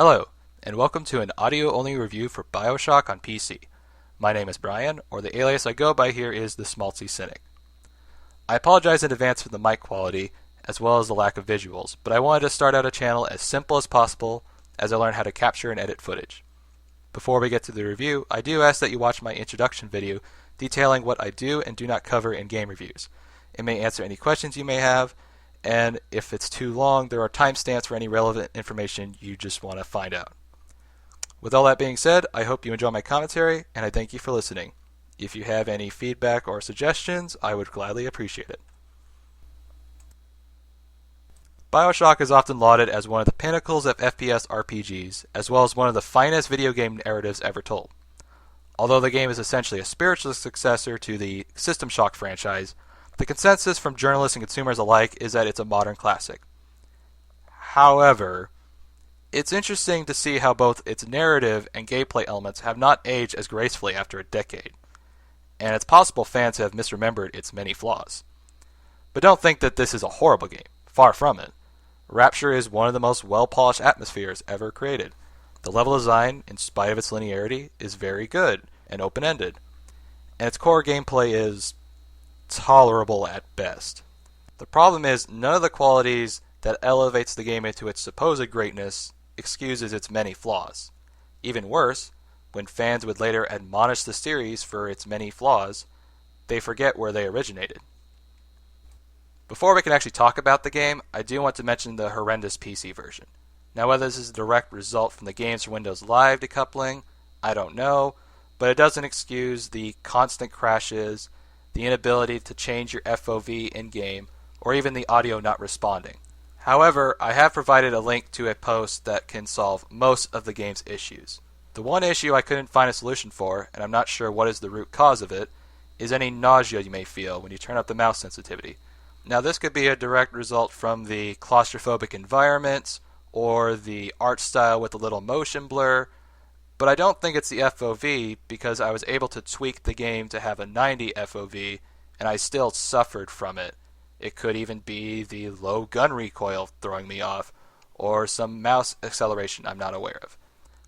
Hello, and welcome to an audio-only review for BioShock on PC. My name is Brian, or the alias I go by here is TheSchmaltzyCynic. I apologize in advance for the mic quality, as well as the lack of visuals, but I wanted to start out a channel as simple as possible as I learn how to capture and edit footage. Before we get to the review, I do ask that you watch my introduction video detailing what I do and do not cover in game reviews. It may answer any questions you may have, and if it's too long, there are timestamps for any relevant information you just want to find out. With all that being said, I hope you enjoy my commentary, and I thank you for listening. If you have any feedback or suggestions, I would gladly appreciate it. BioShock is often lauded as one of the pinnacles of FPS RPGs, as well as one of the finest video game narratives ever told. Although the game is essentially a spiritual successor to the System Shock franchise, the consensus from journalists and consumers alike is that it's a modern classic. However, it's interesting to see how both its narrative and gameplay elements have not aged as gracefully after a decade, and it's possible fans have misremembered its many flaws. But don't think that this is a horrible game. Far from it. Rapture is one of the most well-polished atmospheres ever created. The level design, in spite of its linearity, is very good and open-ended, and its core gameplay is tolerable at best. The problem is none of the qualities that elevates the game into its supposed greatness excuses its many flaws. Even worse, when fans would later admonish the series for its many flaws, they forget where they originated. Before we can actually talk about the game, I do want to mention the horrendous PC version. Now, whether this is a direct result from the Games for Windows Live decoupling, I don't know, but it doesn't excuse the constant crashes, the inability to change your FOV in-game, or even the audio not responding. However, I have provided a link to a post that can solve most of the game's issues. The one issue I couldn't find a solution for, and I'm not sure what is the root cause of it, is any nausea you may feel when you turn up the mouse sensitivity. Now, this could be a direct result from the claustrophobic environments, or the art style with a little motion blur, but I don't think it's the FOV because I was able to tweak the game to have a 90 FOV and I still suffered from it. It could even be the low gun recoil throwing me off, or some mouse acceleration I'm not aware of.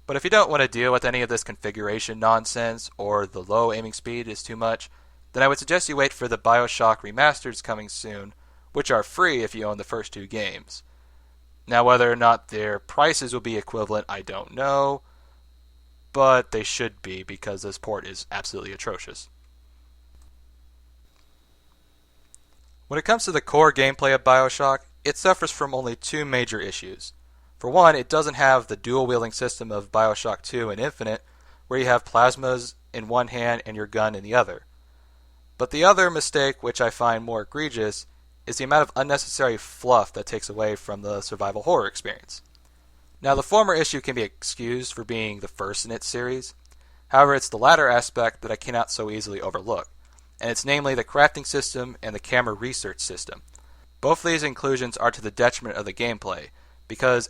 But if you don't want to deal with any of this configuration nonsense, or the low aiming speed is too much, then I would suggest you wait for the BioShock remasters coming soon, which are free if you own the first two games. Now, whether or not their prices will be equivalent, I don't know, but they should be because this port is absolutely atrocious. When it comes to the core gameplay of BioShock, it suffers from only two major issues. For one, it doesn't have the dual-wielding system of BioShock 2 and Infinite, where you have plasmas in one hand and your gun in the other. But the other mistake, which I find more egregious, is the amount of unnecessary fluff that takes away from the survival horror experience. Now, the former issue can be excused for being the first in its series. However, it's the latter aspect that I cannot so easily overlook, and it's namely the crafting system and the camera research system. Both of these inclusions are to the detriment of the gameplay, because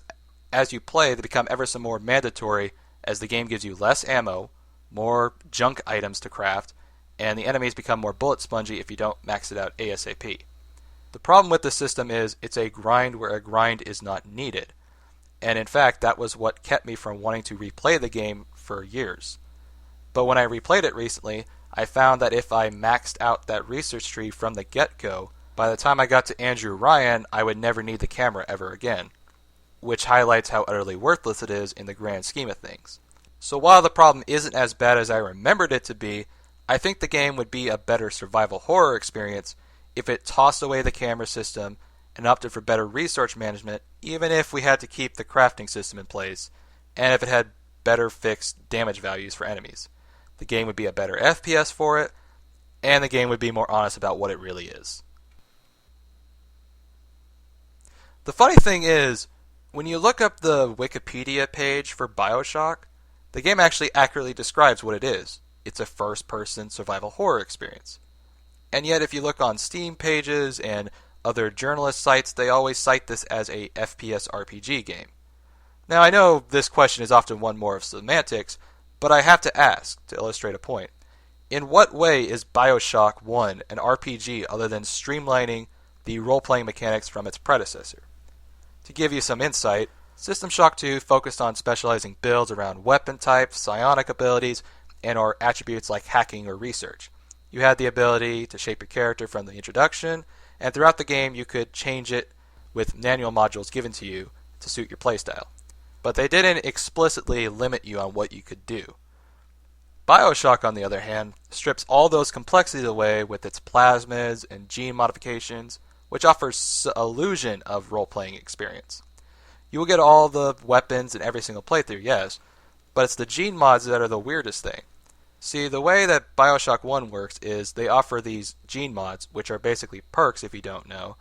as you play, they become ever so more mandatory as the game gives you less ammo, more junk items to craft, and the enemies become more bullet spongy if you don't max it out ASAP. The problem with the system is it's a grind where a grind is not needed. And in fact, that was what kept me from wanting to replay the game for years. But when I replayed it recently, I found that if I maxed out that research tree from the get-go, by the time I got to Andrew Ryan, I would never need the camera ever again, which highlights how utterly worthless it is in the grand scheme of things. So while the problem isn't as bad as I remembered it to be, I think the game would be a better survival horror experience if it tossed away the camera system and opted for better resource management, even if we had to keep the crafting system in place, and if it had better fixed damage values for enemies. The game would be a better FPS for it, and the game would be more honest about what it really is. The funny thing is, when you look up the Wikipedia page for BioShock, the game actually accurately describes what it is. It's a first-person survival horror experience. And yet if you look on Steam pages and other journalist sites, they always cite this as a FPS RPG game. Now, I know this question is often one more of semantics, but I have to ask, to illustrate a point, in what way is BioShock 1 an RPG other than streamlining the role-playing mechanics from its predecessor? To give you some insight, System Shock 2 focused on specializing builds around weapon types, psionic abilities, and or attributes like hacking or research. You had the ability to shape your character from the introduction, and throughout the game you could change it with manual modules given to you to suit your playstyle. But they didn't explicitly limit you on what you could do. BioShock, on the other hand, strips all those complexities away with its plasmids and gene modifications, which offers an illusion of role-playing experience. You will get all the weapons in every single playthrough, yes, but it's the gene mods that are the weirdest thing. See, the way that BioShock 1 works is they offer these gene mods, which are basically perks if you don't know,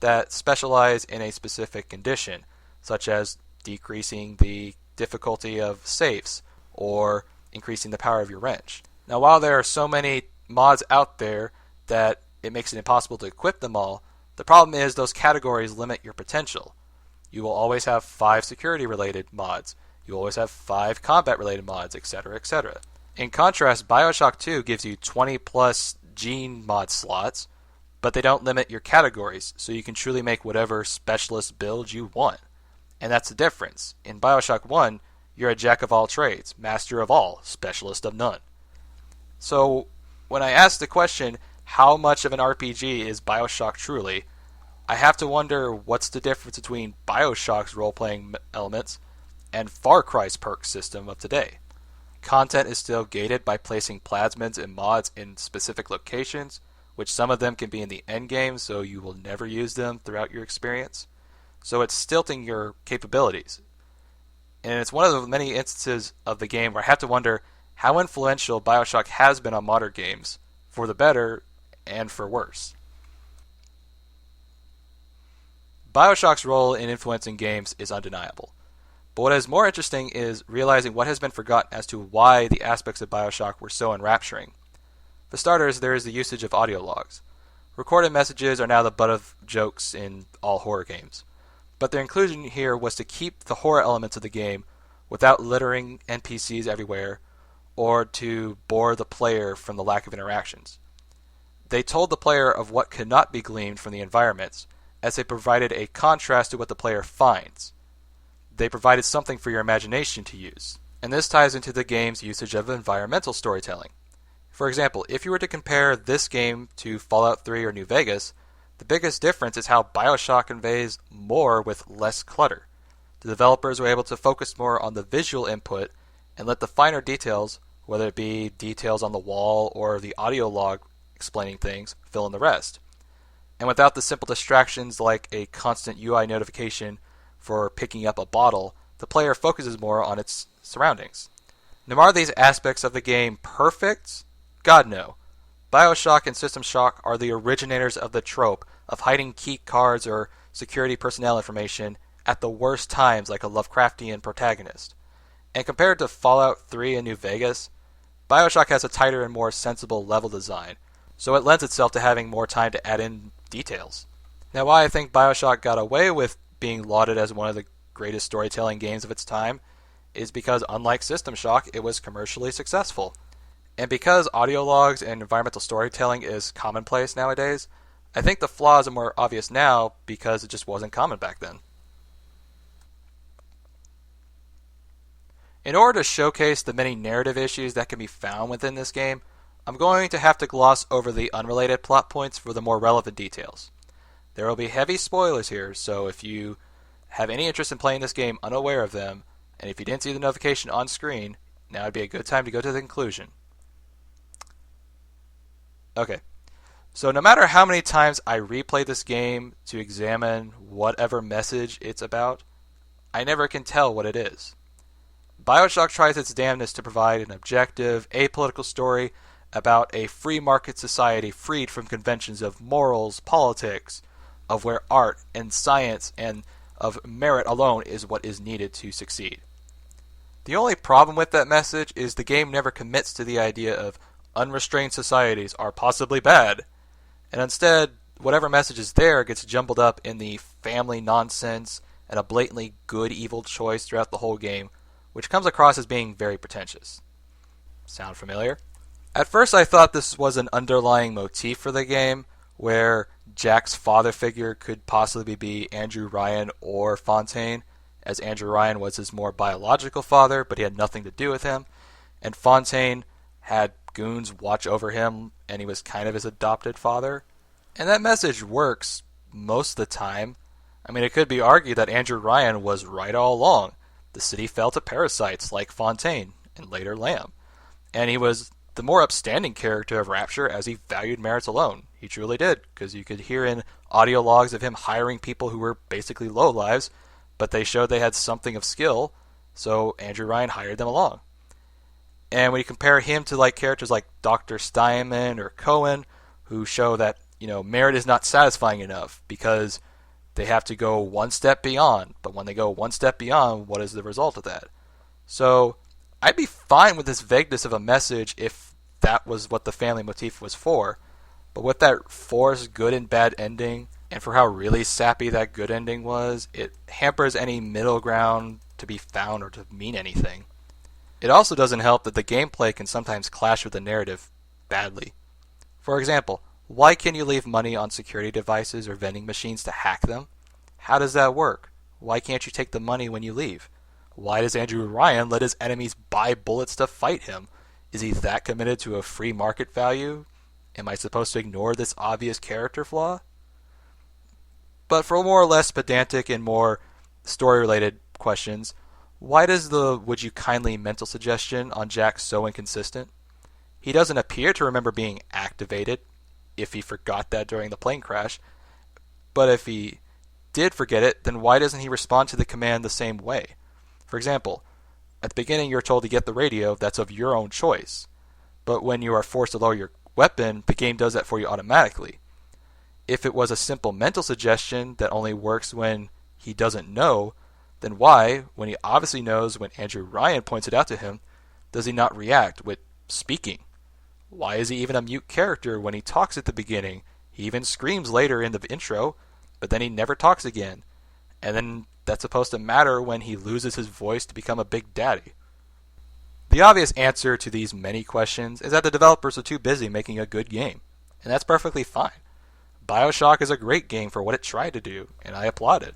that specialize in a specific condition, such as decreasing the difficulty of safes or increasing the power of your wrench. Now, while there are so many mods out there that it makes it impossible to equip them all, the problem is those categories limit your potential. You will always have 5 security-related mods. You will always have 5 combat-related mods, etc., etc. In contrast, BioShock 2 gives you 20-plus gene mod slots, but they don't limit your categories, so you can truly make whatever specialist build you want. And that's the difference. In BioShock 1, you're a jack of all trades, master of all, specialist of none. So, when I ask the question, how much of an RPG is BioShock truly, I have to wonder what's the difference between BioShock's role-playing elements and Far Cry's perk system of today. Content is still gated by placing plasmids and mods in specific locations, which some of them can be in the endgame, so you will never use them throughout your experience. So it's stilting your capabilities. And it's one of the many instances of the game where I have to wonder how influential BioShock has been on modern games, for the better and for worse. BioShock's role in influencing games is undeniable. But what is more interesting is realizing what has been forgotten as to why the aspects of BioShock were so enrapturing. For starters, there is the usage of audio logs. Recorded messages are now the butt of jokes in all horror games. But their inclusion here was to keep the horror elements of the game without littering NPCs everywhere or to bore the player from the lack of interactions. They told the player of what could not be gleaned from the environments, as they provided a contrast to what the player finds. They provided something for your imagination to use. And this ties into the game's usage of environmental storytelling. For example, if you were to compare this game to Fallout 3 or New Vegas, the biggest difference is how BioShock conveys more with less clutter. The developers were able to focus more on the visual input and let the finer details, whether it be details on the wall or the audio log explaining things, fill in the rest. And without the simple distractions like a constant UI notification for picking up a bottle, the player focuses more on its surroundings. Now, are these aspects of the game perfect? God, no. BioShock and System Shock are the originators of the trope of hiding key cards or security personnel information at the worst times like a Lovecraftian protagonist. And compared to Fallout 3 and New Vegas, BioShock has a tighter and more sensible level design, so it lends itself to having more time to add in details. Now, why I think BioShock got away with being lauded as one of the greatest storytelling games of its time is because, unlike System Shock, it was commercially successful. And because audio logs and environmental storytelling is commonplace nowadays, I think the flaws are more obvious now because it just wasn't common back then. In order to showcase the many narrative issues that can be found within this game, I'm going to have to gloss over the unrelated plot points for the more relevant details. There will be heavy spoilers here, so if you have any interest in playing this game unaware of them, and if you didn't see the notification on screen, now would be a good time to go to the conclusion. Okay, so no matter how many times I replay this game to examine whatever message it's about, I never can tell what it is. BioShock tries its damnedest to provide an objective, apolitical story about a free market society freed from conventions of morals, politics, of where art and science and of merit alone is what is needed to succeed. The only problem with that message is the game never commits to the idea of unrestrained societies are possibly bad, and instead, whatever message is there gets jumbled up in the family nonsense and a blatantly good-evil choice throughout the whole game, which comes across as being very pretentious. Sound familiar? At first I thought this was an underlying motif for the game, where Jack's father figure could possibly be Andrew Ryan or Fontaine, as Andrew Ryan was his more biological father, but he had nothing to do with him, and Fontaine had goons watch over him, and he was kind of his adopted father. And that message works most of the time. I mean, it could be argued that Andrew Ryan was right all along. The city fell to parasites like Fontaine and later Lamb. And he was the more upstanding character of Rapture as he valued merits alone. He truly did, because you could hear in audio logs of him hiring people who were basically lowlives, but they showed they had something of skill, so Andrew Ryan hired them along. And when you compare him to like characters like Dr. Steinman or Cohen, who show that, merit is not satisfying enough because they have to go one step beyond. But when they go one step beyond, what is the result of that? So I'd be fine with this vagueness of a message if that was what the family motif was for. But with that forced good and bad ending, and for how really sappy that good ending was, it hampers any middle ground to be found or to mean anything. It also doesn't help that the gameplay can sometimes clash with the narrative badly. For example, why can you leave money on security devices or vending machines to hack them? How does that work? Why can't you take the money when you leave? Why does Andrew Ryan let his enemies buy bullets to fight him? Is he that committed to a free market value? Am I supposed to ignore this obvious character flaw? But for more or less pedantic and more story-related questions, why does the "would you kindly" mental suggestion on Jack so inconsistent? He doesn't appear to remember being activated, if he forgot that during the plane crash. But if he did forget it, then why doesn't he respond to the command the same way? For example, at the beginning you're told to get the radio that's of your own choice. But when you are forced to lower your weapon, the game does that for you automatically. If it was a simple mental suggestion that only works when he doesn't know, then why, when he obviously knows when Andrew Ryan points it out to him, does he not react with speaking? Why is he even a mute character when he talks at the beginning? He even screams later in the intro, but then he never talks again. And then that's supposed to matter when he loses his voice to become a big daddy. The obvious answer to these many questions is that the developers are too busy making a good game, and that's perfectly fine. BioShock is a great game for what it tried to do, and I applaud it.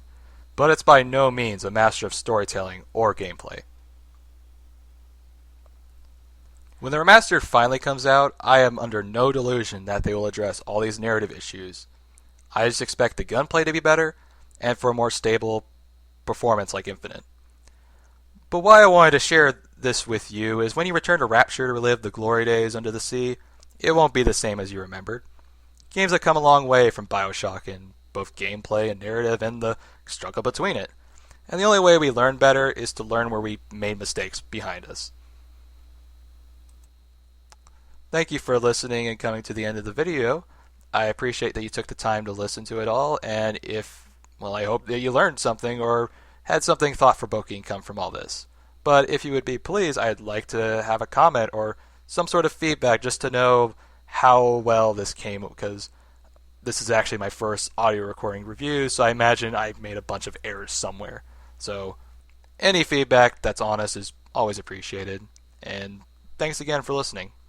But it's by no means a master of storytelling or gameplay. When the remaster finally comes out, I am under no delusion that they will address all these narrative issues. I just expect the gunplay to be better, and for a more stable performance like Infinite. But why I wanted to share this with you is when you return to Rapture to relive the glory days under the sea, it won't be the same as you remembered. Games have come a long way from BioShock in both gameplay and narrative and the struggle between it. And the only way we learn better is to learn where we made mistakes behind us. Thank you for listening and coming to the end of the video. I appreciate that you took the time to listen to it all, and I hope that you learned something or had something thought-provoking come from all this. But if you would be pleased, I'd like to have a comment or some sort of feedback just to know how well this came, because this is actually my first audio recording review, so I imagine I made a bunch of errors somewhere. So any feedback that's honest is always appreciated, and thanks again for listening.